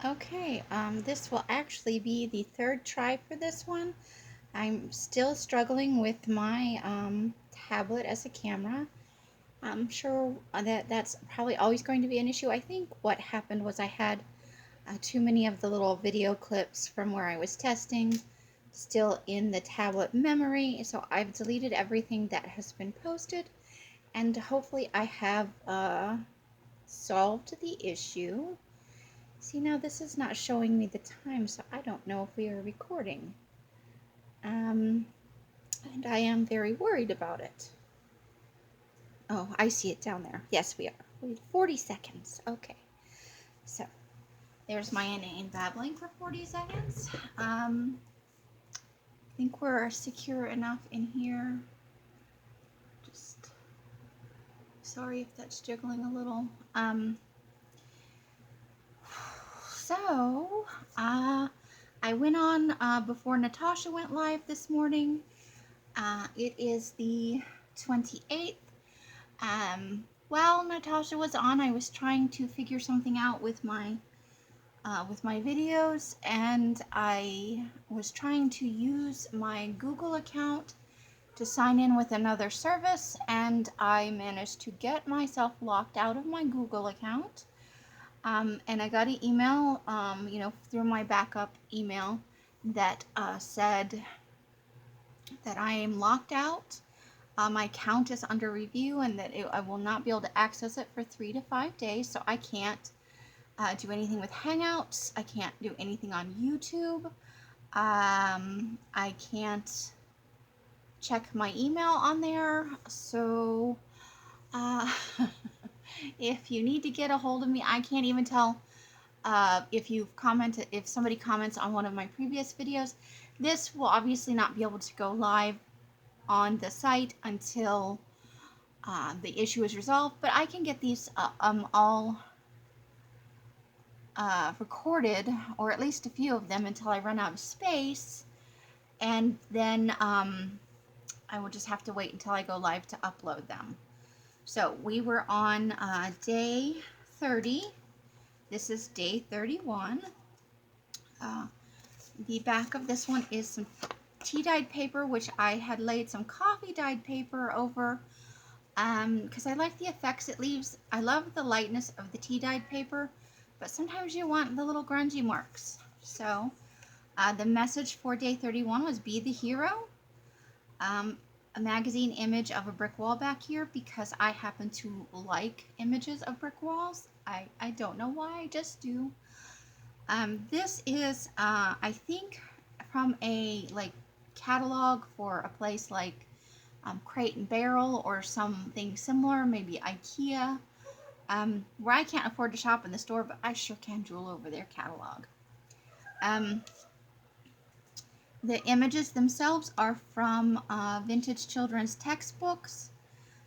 Okay, this will actually be the third try for this one. I'm still struggling with my tablet as a camera. I'm sure that that's probably always going to be an issue. I think what happened was I had too many of the little video clips from where I was testing still in the tablet memory, so I've deleted everything that has been posted, and hopefully I have solved the issue. See, now this is not showing me the time, so I don't know if we are recording. Um, and I am very worried about it. Oh, I see it down there. Yes, we are. We have 40 seconds. Okay. So, there's my inane babbling for 40 seconds. I think we're secure enough in here. Just sorry if that's jiggling a little. So, I went on before Natasha went live this morning. It is the 28th. While Natasha was on, I was trying to figure something out with my videos, and I was trying to use my Google account to sign in with another service, and I managed to get myself locked out of my Google account. And I got an email, through my backup email that said that I am locked out. My account is under review, and that I will not be able to access it for 3 to 5 days. So I can't do anything with Hangouts. I can't do anything on YouTube. I can't check my email on there. So uh, if you need to get a hold of me, I can't even tell if somebody comments on one of my previous videos. This will obviously not be able to go live on the site until the issue is resolved, but I can get these all recorded, or at least a few of them, until I run out of space, and then I will just have to wait until I go live to upload them. So we were on day 30. This is day 31. The back of this one is some tea dyed paper, which I had laid some coffee dyed paper over because I like the effects it leaves. I love the lightness of the tea dyed paper, but sometimes you want the little grungy marks. So the message for day 31 was be the hero. A magazine image of a brick wall back here because I happen to like images of brick walls. I don't know why, I just do. This is, I think, from a catalog for a place like Crate and Barrel or something similar, maybe IKEA, where I can't afford to shop in the store, but I sure can drool over their catalog. The images themselves are from vintage children's textbooks.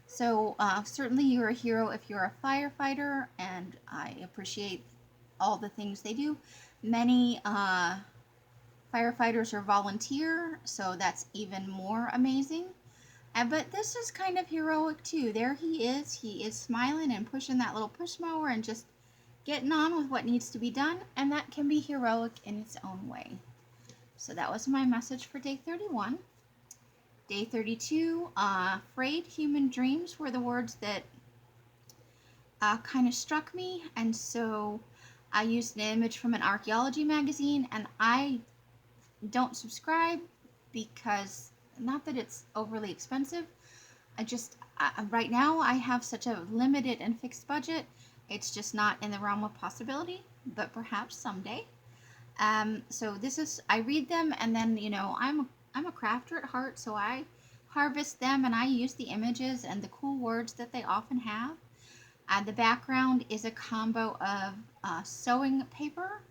So certainly you're a hero if you're a firefighter, and I appreciate all the things they do. Many firefighters are volunteer, so that's even more amazing. But this is kind of heroic too. There he is. He is smiling and pushing that little push mower and just getting on with what needs to be done, and that can be heroic in its own way. So that was my message for day 31. Day 32, frayed human dreams were the words that kind of struck me, and so I used an image from an archaeology magazine, and I don't subscribe because, not that it's overly expensive, right now I have such a limited and fixed budget, it's just not in the realm of possibility, but perhaps someday. So I read them, and then, I'm a crafter at heart, so I harvest them and I use the images and the cool words that they often have. The background is a combo of sewing paper,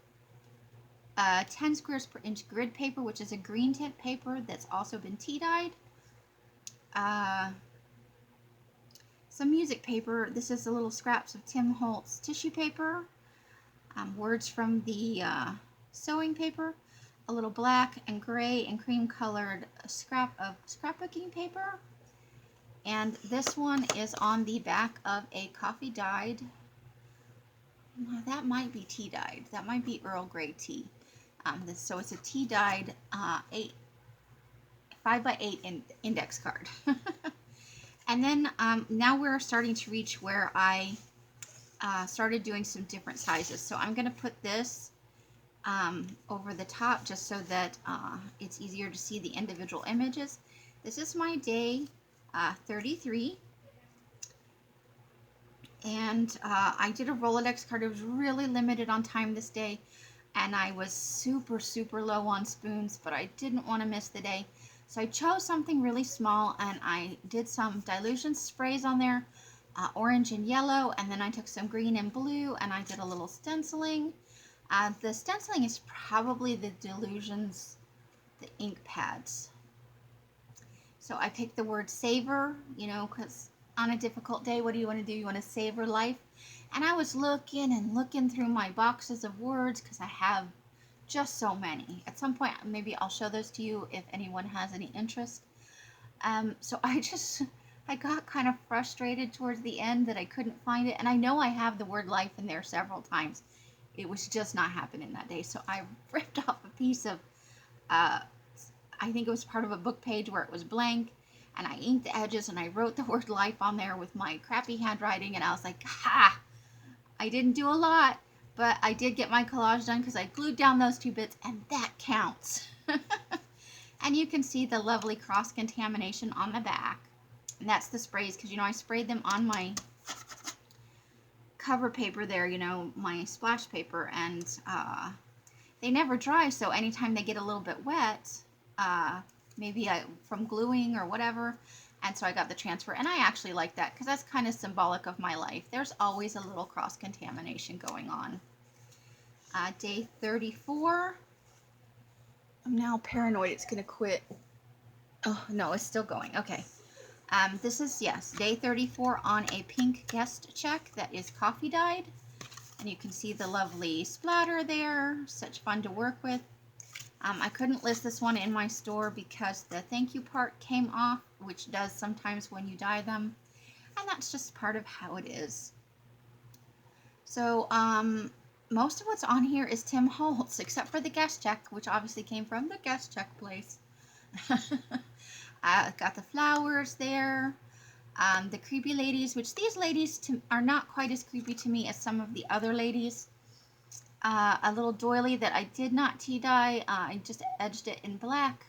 10 squares per inch grid paper, which is a green tint paper that's also been tea dyed. Some music paper. This is the little scraps of Tim Holtz tissue paper. Words from the sewing paper. A little black and gray and cream colored scrap of scrapbooking paper. And this one is on the back of a coffee dyed that might be tea dyed. That might be Earl Grey tea. So it's a tea dyed 5x8 index card. And then now we're starting to reach where I started doing some different sizes. So I'm going to put this over the top just so that it's easier to see the individual images. This is my day 33. And I did a Rolodex card. It was really limited on time this day. And I was super, super low on spoons, but I didn't want to miss the day. So I chose something really small, and I did some dilution sprays on there, orange and yellow, and then I took some green and blue, and I did a little stenciling. The stenciling is probably the Dylusions, the ink pads. So I picked the word savor, you know, because on a difficult day, what do you want to do? You want to savor life. And I was looking and looking through my boxes of words because I have just so many. At some point, maybe I'll show those to you if anyone has any interest. So I got kind of frustrated towards the end that I couldn't find it. And I know I have the word life in there several times. It was just not happening that day. So I ripped off a piece of, I think it was part of a book page where it was blank. And I inked the edges and I wrote the word life on there with my crappy handwriting. And I was like, ha! I didn't do a lot, but I did get my collage done because I glued down those 2 bits, and that counts. And you can see the lovely cross-contamination on the back. And that's the sprays, because, you know, I sprayed them on my cover paper there, you know, my splash paper, and they never dry, so anytime they get a little bit wet, maybe from gluing or whatever, and so I got the transfer, and I actually like that because that's kind of symbolic of my life. There's always a little cross-contamination going on. Day 34. I'm now paranoid it's going to quit. Oh, no, it's still going. Okay. This is, yes, day 34 on a pink guest check that is coffee dyed. And you can see the lovely splatter there. Such fun to work with. I couldn't list this one in my store because the thank you part came off, which does sometimes when you dye them. And that's just part of how it is. So, most of what's on here is Tim Holtz, except for the guest check, which obviously came from the guest check place. Got the flowers there. The creepy ladies, which these ladies are not quite as creepy to me as some of the other ladies. A little doily that I did not tea dye. I just edged it in black.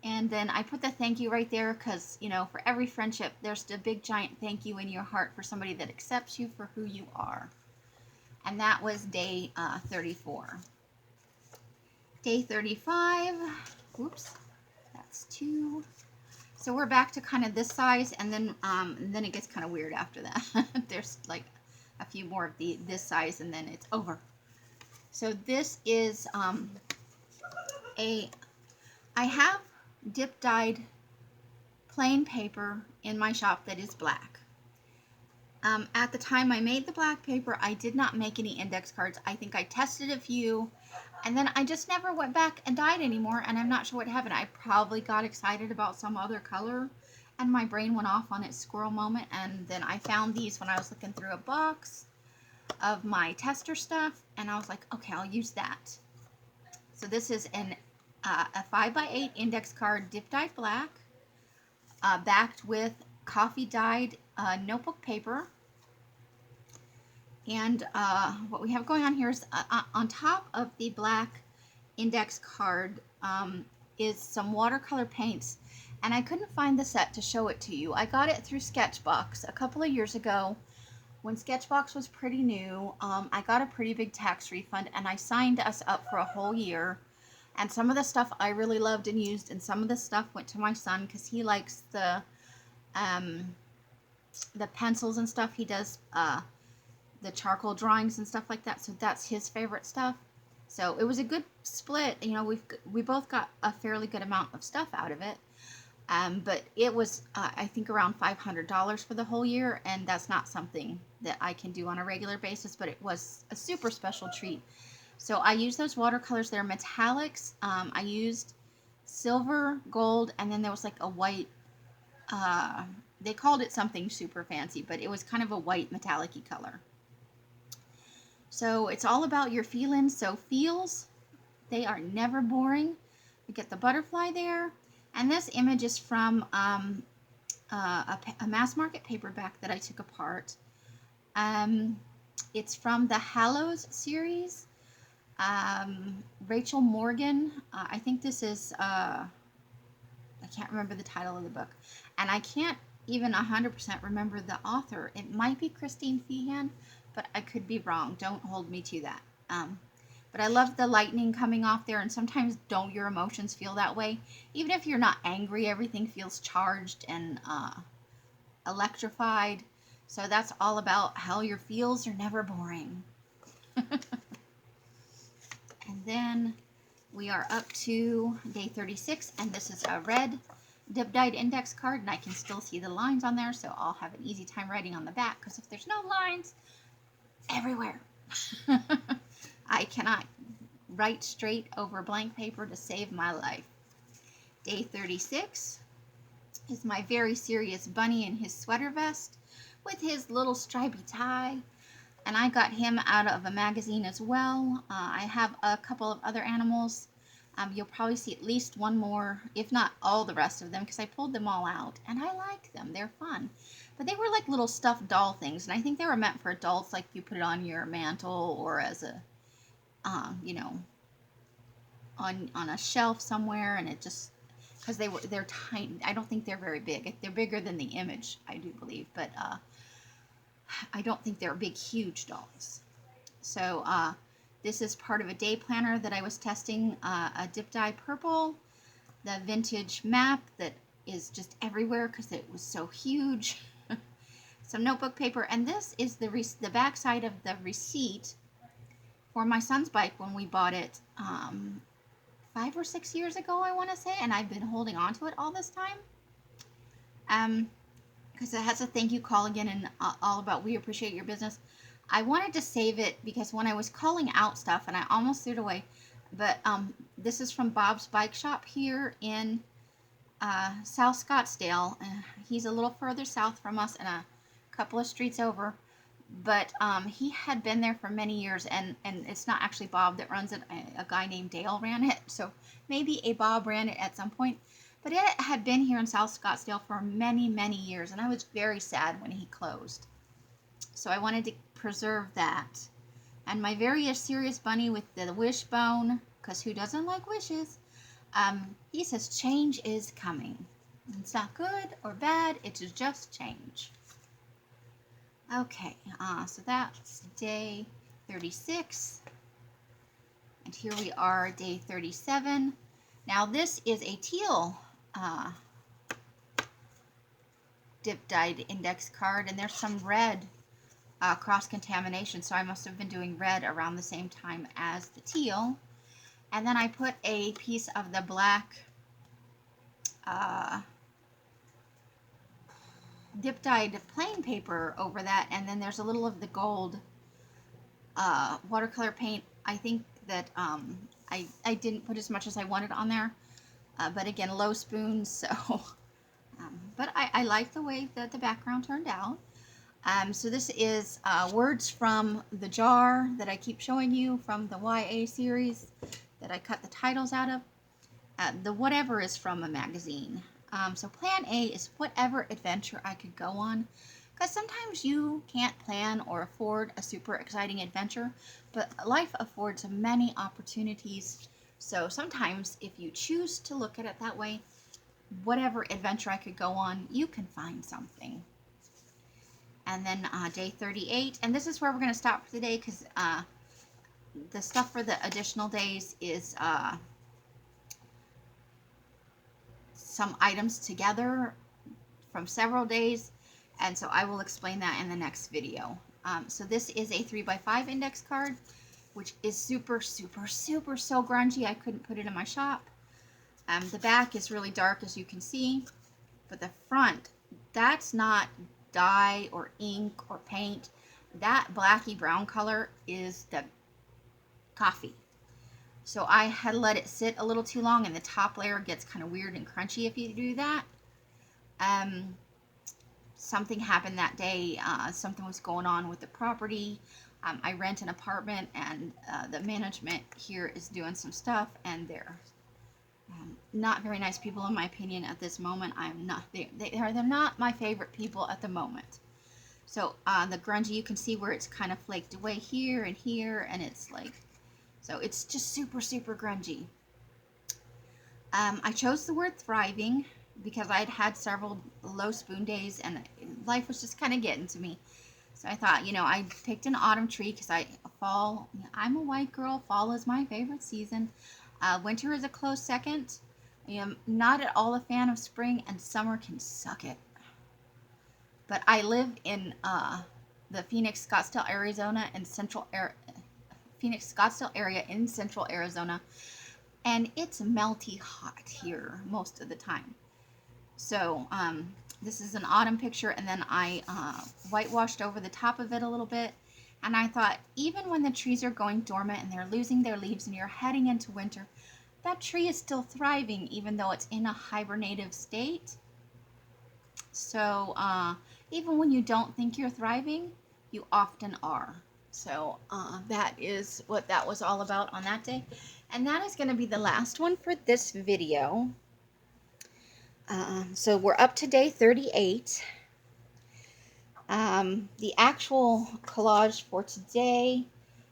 And then I put the thank you right there because, you know, for every friendship, there's a big giant thank you in your heart for somebody that accepts you for who you are. And that was day 34. Day 35. Oops, that's 2. So we're back to kind of this size, and then it gets kind of weird after that. There's like a few more of this size, and then it's over. So this is I have dip dyed plain paper in my shop that is black. At the time I made the black paper, I did not make any index cards. I think I tested a few, and then I just never went back and dyed anymore, and I'm not sure what happened. I probably got excited about some other color, and my brain went off on its squirrel moment, and then I found these when I was looking through a box of my tester stuff, and I was like, okay, I'll use that. So this is a 5x8 index card, dip dyed black, backed with coffee dyed notebook paper. And what we have going on here is on top of the black index card is some watercolor paints. And I couldn't find the set to show it to you. I got it through Sketchbox a couple of years ago when Sketchbox was pretty new. I got a pretty big tax refund, and I signed us up for a whole year. And some of the stuff I really loved and used, and some of the stuff went to my son because he likes the pencils and stuff. He does the charcoal drawings and stuff like that, so that's his favorite stuff. So it was a good split. You know, we both got a fairly good amount of stuff out of it. But it was, I think, around $500 for the whole year, and that's not something that I can do on a regular basis, but it was a super special treat. So I used those watercolors. They're metallics. I used silver, gold, and then there was like a white, they called it something super fancy, but it was kind of a white metallic-y color. So it's all about your feelings. So feels, they are never boring. You get the butterfly there. And this image is from a mass market paperback that I took apart. It's from the Hallows series. Rachel Morgan. I think this is, I can't remember the title of the book. And I can't even 100% remember the author. It might be Christine Feehan, but I could be wrong. Don't hold me to that. But I love the lightning coming off there, and sometimes don't your emotions feel that way? Even if you're not angry, everything feels charged and electrified. So that's all about how your feels are never boring. And then we are up to day 36, and this is a red dip dyed index card, and I can still see the lines on there, so I'll have an easy time writing on the back, because if there's no lines everywhere, I cannot write straight over blank paper to save my life. Day 36 is my very serious bunny in his sweater vest with his little stripy tie. And I got him out of a magazine as well. I have a couple of other animals. You'll probably see at least one more, if not all the rest of them, because I pulled them all out. And I like them. They're fun. But they were like little stuffed doll things. And I think they were meant for adults, like you put it on your mantle or as a, you know, on a shelf somewhere. And it just, because they're tiny. I don't think they're very big. They're bigger than the image, I do believe. But I don't think they're big, huge dolls. So this is part of a day planner that I was testing, a dip dye purple, the vintage map that is just everywhere because it was so huge, some notebook paper, and this is the back side of the receipt for my son's bike when we bought it 5 or 6 years ago, I want to say, and I've been holding on to it all this time. Because it has a thank you call again and all about we appreciate your business. I wanted to save it because when I was calling out stuff and I almost threw it away, but this is from Bob's Bike Shop here in South Scottsdale. He's a little further south from us and a couple of streets over, but he had been there for many years, and it's not actually Bob that runs it. A guy named Dale ran it, so maybe a Bob ran it at some point. But it had been here in South Scottsdale for many, many years, and I was very sad when he closed. So I wanted to preserve that. And my very serious bunny with the wishbone, because who doesn't like wishes? He says change is coming. It's not good or bad, it is just change. Okay, so that's day 36. And here we are, day 37. Now this is a teal dip dyed index card, and there's some red cross-contamination, so I must have been doing red around the same time as the teal. And then I put a piece of the black dip dyed plain paper over that, and then there's a little of the gold watercolor paint. I think that I didn't put as much as I wanted on there, but again, low spoons, so but I like the way that the background turned out. So this is words from the jar that I keep showing you from the YA series that I cut the titles out of. The whatever is from a magazine. So plan A is whatever adventure I could go on. Because sometimes you can't plan or afford a super exciting adventure, but life affords many opportunities. So sometimes if you choose to look at it that way, whatever adventure I could go on, you can find something. And then day 38, and this is where we're going to stop for the day because the stuff for the additional days is some items together from several days, and so I will explain that in the next video. So this is a 3x5 index card, which is super, super, super so grungy I couldn't put it in my shop. The back is really dark, as you can see, but the front, that's not dye or ink or paint. That blacky brown color is the coffee. So I had let it sit a little too long, and the top layer gets kind of weird and crunchy if you do that. Something happened that day. Something was going on with the property. I rent an apartment, and the management here is doing some stuff, and they're not very nice people in my opinion at this moment. I'm not they're not my favorite people at the moment. So the grungy, you can see where it's kind of flaked away here and here, and it's like, so it's just super, super grungy. I chose the word thriving because I'd had several low spoon days and life was just kind of getting to me. So I thought, I picked an autumn tree because I'm a white girl. Fall is my favorite season. Winter is a close second. I am not at all a fan of spring, and summer can suck it. But I live in the Phoenix, Scottsdale, Arizona, and Phoenix, Scottsdale area in central Arizona, and it's melty hot here most of the time. So this is an autumn picture, and then I whitewashed over the top of it a little bit. And I thought, even when the trees are going dormant and they're losing their leaves and you're heading into winter, that tree is still thriving even though it's in a hibernative state. So even when you don't think you're thriving, you often are. So that is what that was all about on that day. And that is going to be the last one for this video. So we're up to day 38. The actual collage for today,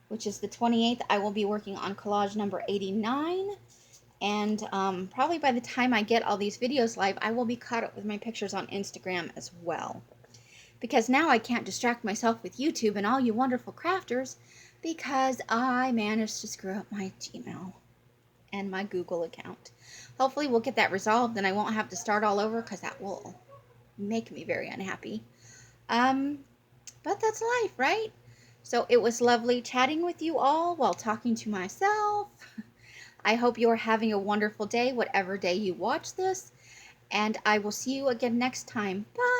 which is the 28th, I will be working on collage number 89. And probably by the time I get all these videos live, I will be caught up with my pictures on Instagram as well. Because now I can't distract myself with YouTube and all you wonderful crafters, because I managed to screw up my Gmail and my Google account. Hopefully we'll get that resolved and I won't have to start all over, because that will make me very unhappy. But that's life, right? So it was lovely chatting with you all while talking to myself. I hope you're having a wonderful day, whatever day you watch this, and I will see you again next time. Bye!